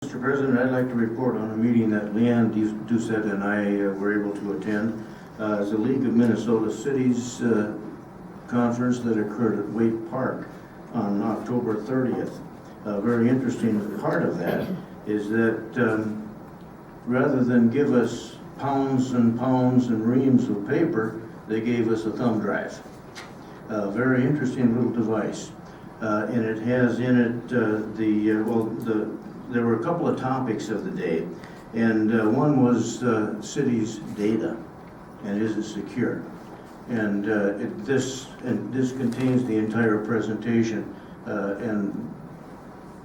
Mr. President, I'd like to report on a meeting that Leanne Doucette and I were able to attend. It's a League of Minnesota Cities conference that occurred at Waite Park on October 30th. A very interesting part of that is that rather than give us pounds and pounds and reams of paper, they gave us a thumb drive. A very interesting little device. And it has in it there were a couple of topics of the day, and one was cities' data, and is it secure? And this contains the entire presentation and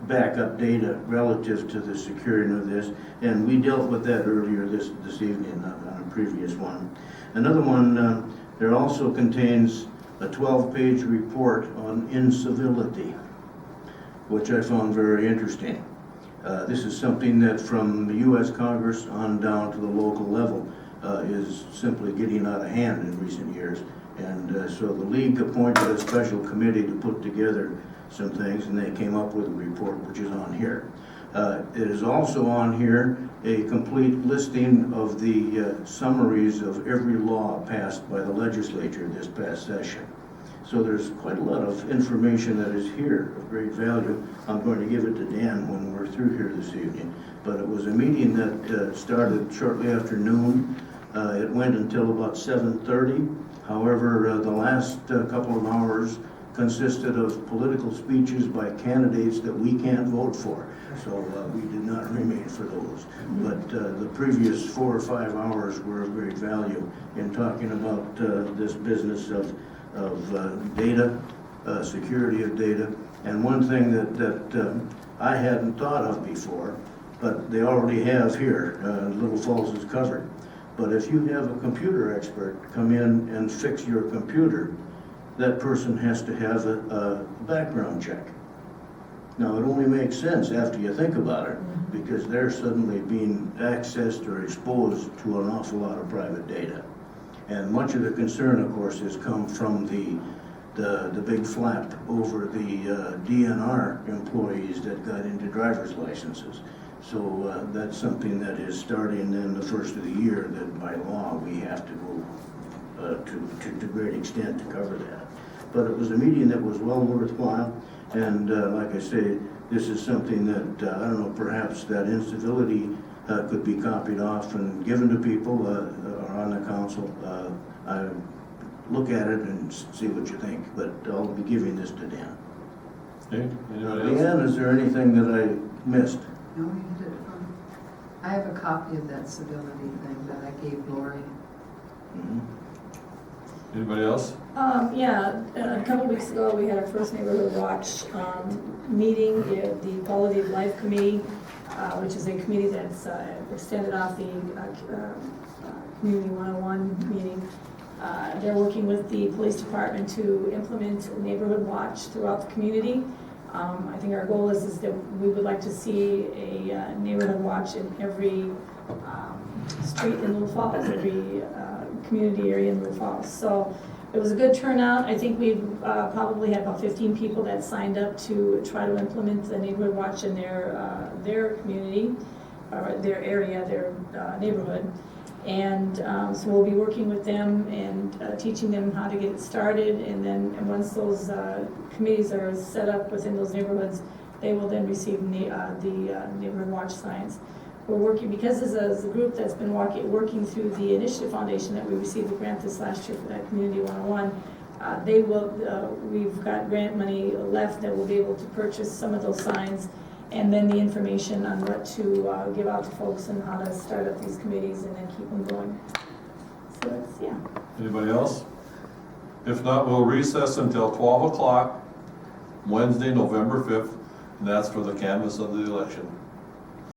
backup data relative to the security of this, and we dealt with that earlier this evening on a previous one. Another one, there also contains a 12-page report on incivility, which I found very interesting. This is something that from the U.S. Congress on down to the local level is simply getting out of hand in recent years. And so the League appointed a special committee to put together some things, and they came up with a report which is on here. It is also on here a complete listing of the summaries of every law passed by the legislature this past session. So there's quite a lot of information that is here of great value. I'm going to give it to Dan when we're through here this evening. But it was a meeting that started shortly after noon. It went until about 7:30. However, the last couple of hours consisted of political speeches by candidates that we can't vote for. So we did not remain for those. But the previous 4 or 5 hours were of great value in talking about this business of data, security of data. And one thing that I hadn't thought of before, but they already have here, Little Falls is covered. But if you have a computer expert come in and fix your computer, that person has to have a background check. Now, it only makes sense after you think about it, because they're suddenly being accessed or exposed to an awful lot of private data. And much of the concern, of course, has come from the big flap over the DNR employees that got into driver's licenses. So that's something that is starting in the first of the year, that by law we have to go to great extent to cover that. But it was a meeting that was well worthwhile, and like I say, this is something that, I don't know, perhaps that incivility could be copied off and given to people on the council. I look at it and see what you think, but I'll be giving this to Dan. Okay, anybody else? Dan, is there anything that I missed? No, you did it fine. I have a copy of that civility thing that I gave Lori. Mm-hmm. Anybody else? Yeah, a couple weeks ago, we had our first Neighborhood Watch meeting, the Quality of Life Committee, which is a committee that's extended off the Community 101 meeting. They're working with the police department to implement Neighborhood Watch throughout the community. I think our goal is that we would like to see a Neighborhood Watch in every street in Little Falls, every community area in Little Falls. So it was a good turnout. I think we've probably had about 15 people that signed up to try to implement the Neighborhood Watch in their community, or their area, their neighborhood. And so we'll be working with them and teaching them how to get it started. And then once those committees are set up within those neighborhoods, they will then receive the Neighborhood Watch signs. We're working, because this is a group that's been working through the Initiative Foundation that we received the grant this last year for that Community 101. We've got grant money left that will be able to purchase some of those signs, and then the information on what to give out to folks and how to start up these committees and then keep them going. So that's, yeah. Anybody else? If not, we'll recess until 12 o'clock, Wednesday, November 5th, and that's for the canvass of the election.